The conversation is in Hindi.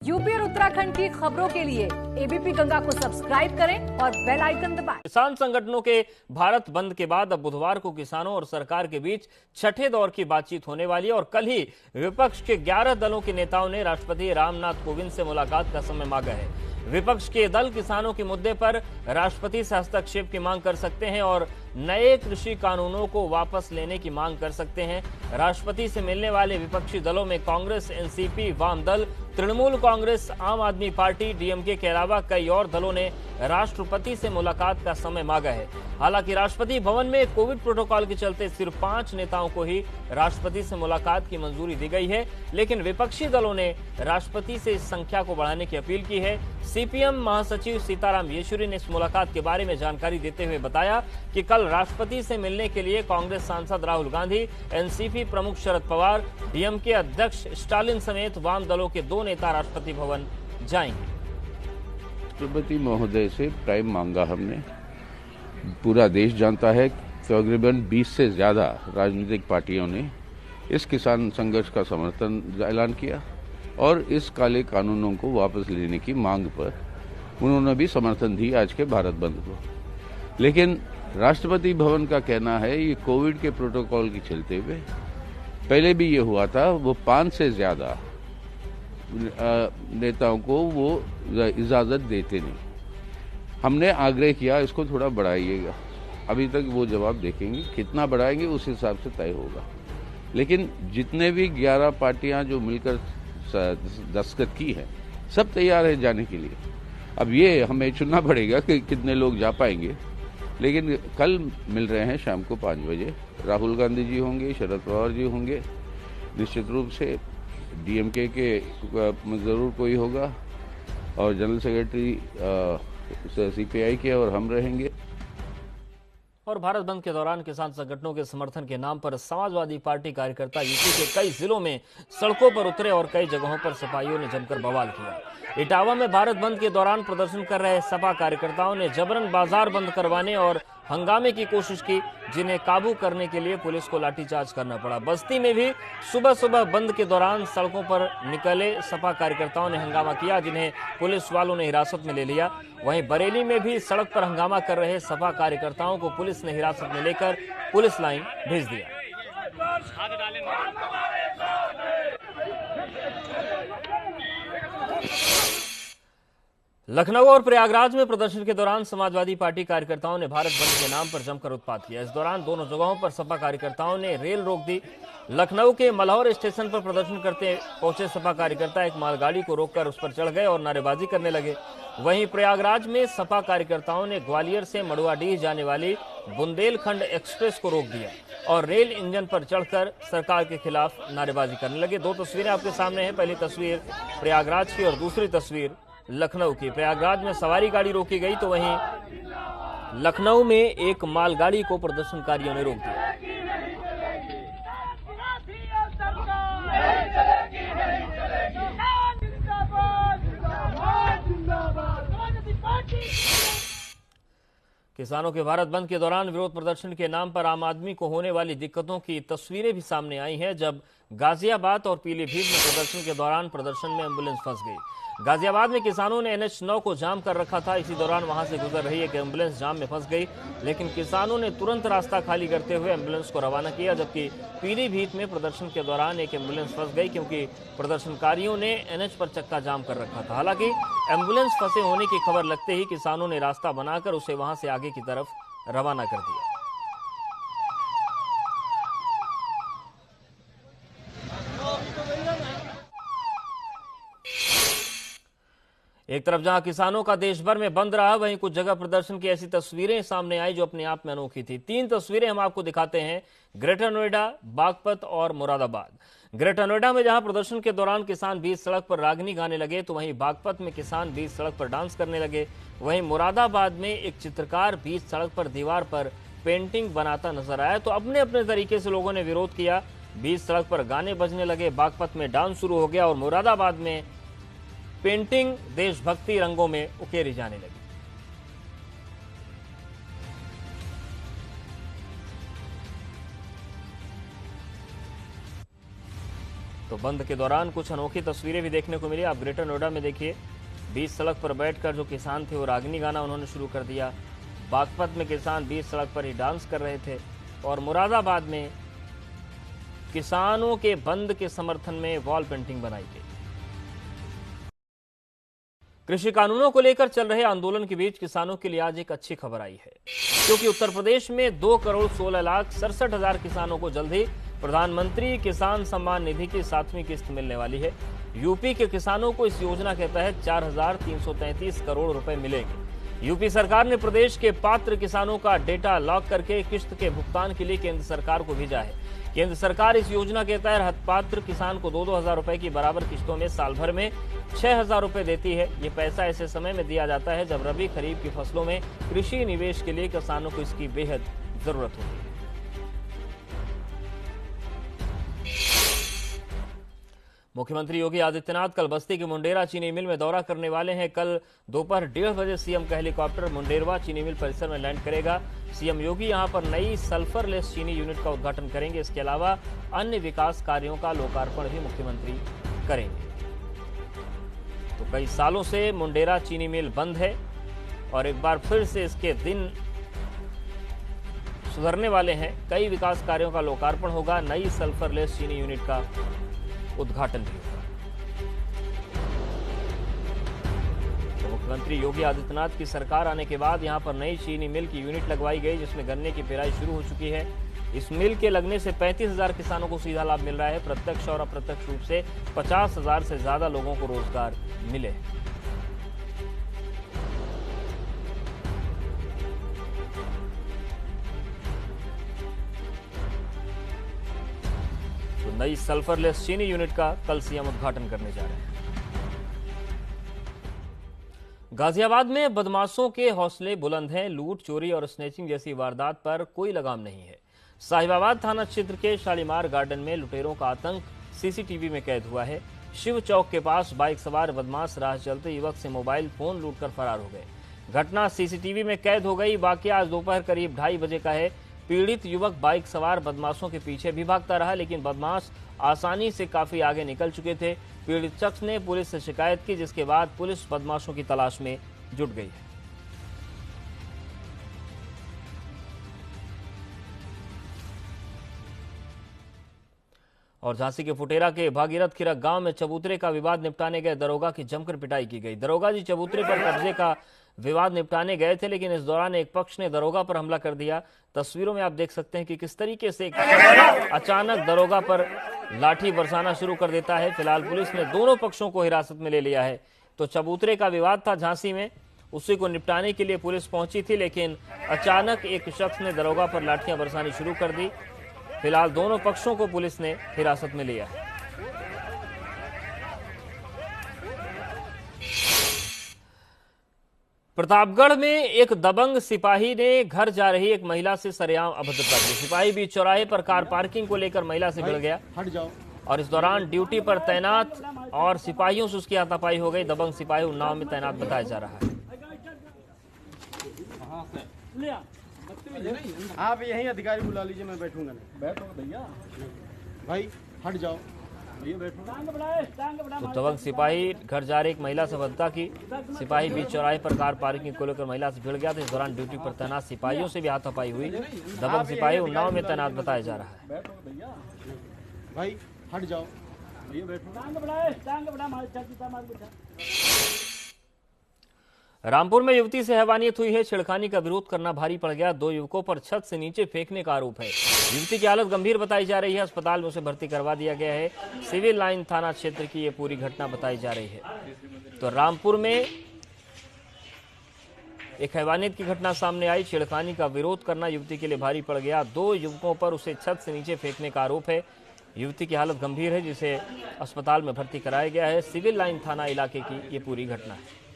यूपी और उत्तराखंड की खबरों के लिए एबीपी गंगा को सब्सक्राइब करें और बेल आइकन दबाएं। किसान संगठनों के भारत बंद के बाद अब बुधवार को किसानों और सरकार के बीच छठे दौर की बातचीत होने वाली है और कल ही विपक्ष के 11 दलों के नेताओं ने राष्ट्रपति रामनाथ कोविंद से मुलाकात का समय मांगा है। विपक्ष के दल किसानों के मुद्दे पर राष्ट्रपति से हस्तक्षेप की मांग कर सकते हैं और नए कृषि कानूनों को वापस लेने की मांग कर सकते हैं। राष्ट्रपति से मिलने वाले विपक्षी दलों में कांग्रेस, एनसीपी, वाम दल, तृणमूल कांग्रेस, आम आदमी पार्टी, डीएमके के अलावा कई और दलों ने राष्ट्रपति से मुलाकात का समय मांगा है। हालांकि राष्ट्रपति भवन में कोविड प्रोटोकॉल के चलते सिर्फ 5 नेताओं को ही राष्ट्रपति से मुलाकात की मंजूरी दी गई है, लेकिन विपक्षी दलों ने राष्ट्रपति से इस संख्या को बढ़ाने की अपील की है। सीपीएम महासचिव सीताराम येचुरी ने इस मुलाकात के बारे में जानकारी देते हुए बताया कि कल राष्ट्रपति से मिलने के लिए कांग्रेस सांसद राहुल गांधी, एनसीपी प्रमुख शरद पवार, डीएमके अध्यक्ष स्टालिन समेत वाम दलों के 2 नेता राष्ट्रपति भवन जाएंगे। राष्ट्रपति महोदय से टाइम मांगा हमने। पूरा देश जानता है तकरीबन 20 से ज्यादा राजनीतिक पार्टियों ने इस किसान संघर्ष का समर्थन ऐलान किया और इस काले कानूनों को वापस लेने की मांग पर उन्होंने भी समर्थन दी आज के भारत बंद को। लेकिन राष्ट्रपति भवन का कहना है ये कोविड के प्रोटोकॉल के चलते हुए, पहले भी ये हुआ था, वो 5 से ज्यादा नेताओं को वो इजाजत देते नहीं। हमने आग्रह किया इसको थोड़ा बढ़ाइएगा, अभी तक वो जवाब देखेंगे, कितना बढ़ाएंगे उस हिसाब से तय होगा। लेकिन जितने भी 11 पार्टियां जो मिलकर दस्तखत की है, सब तैयार है जाने के लिए। अब ये हमें चुनना पड़ेगा कि कितने लोग जा पाएंगे। लेकिन कल मिल रहे हैं शाम को 5 बजे। राहुल गांधी जी होंगे, शरद पवार जी होंगे, निश्चित रूप से डीएमके के जरूर कोई होगा और जनरल सेक्रेटरी सीपीआई के और हम रहेंगे। और भारत बंद के दौरान किसान संगठनों के समर्थन के नाम पर समाजवादी पार्टी कार्यकर्ता यूपी के कई जिलों में सड़कों पर उतरे और कई जगहों पर सपाइयों ने जमकर बवाल किया। इटावा में भारत बंद के दौरान प्रदर्शन कर रहे सपा कार्यकर्ताओं ने जबरन बाजार बंद करवाने और हंगामे की कोशिश की, जिन्हें काबू करने के लिए पुलिस को लाठीचार्ज करना पड़ा। बस्ती में भी सुबह सुबह बंद के दौरान सड़कों पर निकले सपा कार्यकर्ताओं ने हंगामा किया, जिन्हें पुलिस वालों ने हिरासत में ले लिया। वहीं बरेली में भी सड़क पर हंगामा कर रहे सपा कार्यकर्ताओं को पुलिस ने हिरासत में लेकर पुलिस लाइन भेज दिया। लखनऊ और प्रयागराज में प्रदर्शन के दौरान समाजवादी पार्टी कार्यकर्ताओं ने भारत बंद के नाम पर जमकर उत्पात किया। इस दौरान दोनों जगहों पर सपा कार्यकर्ताओं ने रेल रोक दी। लखनऊ के मल्हौर स्टेशन पर प्रदर्शन करते पहुंचे सपा कार्यकर्ता एक मालगाड़ी को रोककर उस पर चढ़ गए और नारेबाजी करने लगे। वहीं प्रयागराज में सपा कार्यकर्ताओं ने ग्वालियर से मड़ुआडीह जाने वाली बुंदेलखंड एक्सप्रेस को रोक दिया और रेल इंजन पर चढ़कर सरकार के खिलाफ नारेबाजी करने लगे। 2 तस्वीरें आपके सामने हैं। पहली तस्वीर प्रयागराज की और दूसरी तस्वीर लखनऊ की। प्रयागराज में सवारी गाड़ी रोकी गई तो वहीं लखनऊ में एक मालगाड़ी को प्रदर्शनकारियों ने रोक दिया। किसानों के भारत बंद के दौरान विरोध प्रदर्शन के नाम पर आम आदमी को होने वाली दिक्कतों की तस्वीरें भी सामने आई हैं, जब गाजियाबाद और पीलीभीत में प्रदर्शन के दौरान प्रदर्शन में एम्बुलेंस फंस गई। गाजियाबाद में किसानों ने NH9 को जाम कर रखा था। इसी दौरान वहां से गुजर रही एक एम्बुलेंस जाम में फंस गई, लेकिन किसानों ने तुरंत रास्ता खाली करते हुए एम्बुलेंस को रवाना किया। जबकि पीलीभीत में प्रदर्शन के दौरान एक एम्बुलेंस फंस गई क्योंकि प्रदर्शनकारियों ने NH पर चक्का जाम कर रखा था। हालांकि एम्बुलेंस फंसे होने की खबर लगते ही किसानों ने रास्ता बनाकर उसे वहां से आगे की तरफ रवाना कर दिया। एक तरफ जहां किसानों का देश भर में बंद रहा, वहीं कुछ जगह प्रदर्शन की ऐसी तस्वीरें सामने आई जो अपने आप में अनोखी थी। 3 तस्वीरें हम आपको दिखाते हैं, ग्रेटर नोएडा, बागपत और मुरादाबाद। ग्रेटर नोएडा में जहां प्रदर्शन के दौरान किसान बीच सड़क पर रागनी गाने लगे तो वहीं बागपत में किसान बीच सड़क पर डांस करने लगे। वहीं मुरादाबाद में एक चित्रकार बीच सड़क पर दीवार पर पेंटिंग बनाता नजर आया। तो अपने अपने तरीके से लोगों ने विरोध किया। बीच सड़क पर गाने बजने लगे, बागपत में डांस शुरू हो गया और मुरादाबाद में पेंटिंग देशभक्ति रंगों में उकेरी जाने लगी। तो बंद के दौरान कुछ अनोखी तस्वीरें भी देखने को मिली। आप ग्रेटर नोएडा में देखिए, बीच सड़क पर बैठकर जो किसान थे वो रागनी गाना उन्होंने शुरू कर दिया। बागपत में किसान बीच सड़क पर ही डांस कर रहे थे और मुरादाबाद में किसानों के बंद के समर्थन में वॉल पेंटिंग बनाई गई। कृषि कानूनों को लेकर चल रहे आंदोलन के बीच किसानों के लिए आज एक अच्छी खबर आई है, क्योंकि उत्तर प्रदेश में 2,16,67,000 किसानों को जल्द ही प्रधानमंत्री किसान सम्मान निधि की 7वीं किस्त मिलने वाली है। यूपी के किसानों को इस योजना के तहत 4,333 करोड़ रुपए मिलेंगे। यूपी सरकार ने प्रदेश के पात्र किसानों का डेटा लॉक करके किस्त के भुगतान के लिए केंद्र सरकार को भेजा है। केंद्र सरकार इस योजना के तहत पात्र किसान को 2-2 हजार रुपए की बराबर किस्तों में साल भर में 6,000 रुपए देती है। ये पैसा ऐसे समय में दिया जाता है जब रबी खरीफ की फसलों में कृषि निवेश के लिए किसानों को इसकी बेहद जरूरत होती है। मुख्यमंत्री योगी आदित्यनाथ कल बस्ती के मुंडेरा चीनी मिल में दौरा करने वाले हैं। कल दोपहर 1:30 बजे सीएम का हेलीकॉप्टर मुंडेरवा चीनी मिल परिसर में लैंड करेगा। सीएम योगी यहां पर नई सल्फरलेस चीनी यूनिट का उद्घाटन करेंगे। इसके अलावा अन्य विकास कार्यों का लोकार्पण भी मुख्यमंत्री करेंगे। तो कई सालों से मुंडेरा चीनी मिल बंद है और एक बार फिर से इसके दिन सुधरने वाले हैं। कई विकास कार्यों का लोकार्पण होगा, नई सल्फरलेस चीनी यूनिट का उद्घाटन भी होगा। तो मुख्यमंत्री योगी आदित्यनाथ की सरकार आने के बाद यहां पर नई चीनी मिल की यूनिट लगवाई गई, जिसमें गन्ने की पेराई शुरू हो चुकी है। इस मिल के लगने से 35,000 किसानों को सीधा लाभ मिल रहा है। प्रत्यक्ष और अप्रत्यक्ष रूप से 50,000 से ज्यादा लोगों को रोजगार मिले। तो नई सल्फरलेस चीनी यूनिट का कल सीएम उद्घाटन करने जा रहे हैं। गाजियाबाद में बदमाशों के हौसले बुलंद हैं। लूट, चोरी और स्नैचिंग जैसी वारदात पर कोई लगाम नहीं है। साहिबाबाद थाना क्षेत्र के शालीमार गार्डन में लुटेरों का आतंक सीसीटीवी में कैद हुआ है। शिव चौक के पास बाइक सवार बदमाश राह चलते युवक से मोबाइल फोन लूटकर फरार हो गए। घटना सीसीटीवी में कैद हो गई। वाकया आज दोपहर करीब 2:30 बजे का है। पीड़ित युवक बाइक सवार बदमाशों के पीछे भी भागता रहा, लेकिन बदमाश आसानी से काफी आगे निकल चुके थे। पीड़ित शख्स ने पुलिस से शिकायत की, जिसके बाद पुलिस बदमाशों की तलाश में जुट गई है। और झांसी के फुटेरा के भागीरथ खिरक गांव में चबूतरे का विवाद निपटाने गए दरोगा की जमकर पिटाई की गई। दरोगा जी चबूतरे पर कब्जे का विवाद निपटाने गए थे, लेकिन इस दौरान एक पक्ष ने दरोगा पर हमला कर दिया। तस्वीरों में आप देख सकते हैं कि किस तरीके से अचानक दरोगा पर लाठी बरसाना शुरू कर देता है। फिलहाल पुलिस ने दोनों पक्षों को हिरासत में ले लिया है। तो चबूतरे का विवाद था झांसी में, उसी को निपटाने के लिए पुलिस पहुंची थी, लेकिन अचानक एक शख्स ने दरोगा पर लाठियां बरसानी शुरू कर दी। फिलहाल दोनों पक्षों को पुलिस ने हिरासत में लिया है। प्रतापगढ़ में एक दबंग सिपाही ने घर जा रही एक महिला से सरेआम अभद्रता की। सिपाही बीच चौराहे पर कार पार्किंग को लेकर महिला से भिड़ गया और इस दौरान ड्यूटी पर तैनात और सिपाहियों से उसकी हाथापाई हो गई। दबंग सिपाही उन्नाव में तैनात बताया जा रहा है। आप यही अधिकारी बुला लीजिए, मैं बैठूंगा नहीं। बैठो भैया, भाई हट जाओ भैया, बैठो। तो दबंग सिपाही घर जा रही एक महिला से अभद्रता की। सिपाही बीच चौराहे पर कार पार्किंग को लेकर महिला से भिड़ गया था। इस दौरान ड्यूटी पर तैनात सिपाहियों से भी हाथापाई हुई। दबंग सिपाही उन्नाव में तैनात बताया जा रहा है। बैठो भैया, भाई हट जाओ भैया, बैठो। रामपुर में युवती से हैवानियत हुई है। छेड़खानी का विरोध करना भारी पड़ गया। 2 युवकों पर छत से नीचे फेंकने का आरोप है। युवती की हालत गंभीर बताई जा रही है। अस्पताल में उसे भर्ती करवा दिया गया है। सिविल लाइन थाना क्षेत्र की ये पूरी घटना बताई जा रही है। तो रामपुर में एक हैवानियत की घटना सामने आई। छेड़खानी का विरोध करना युवती के लिए भारी पड़ गया। 2 युवकों पर उसे छत से नीचे फेंकने का आरोप है। युवती की हालत गंभीर है, जिसे अस्पताल में भर्ती कराया गया है। सिविल लाइन थाना इलाके की ये पूरी घटना है।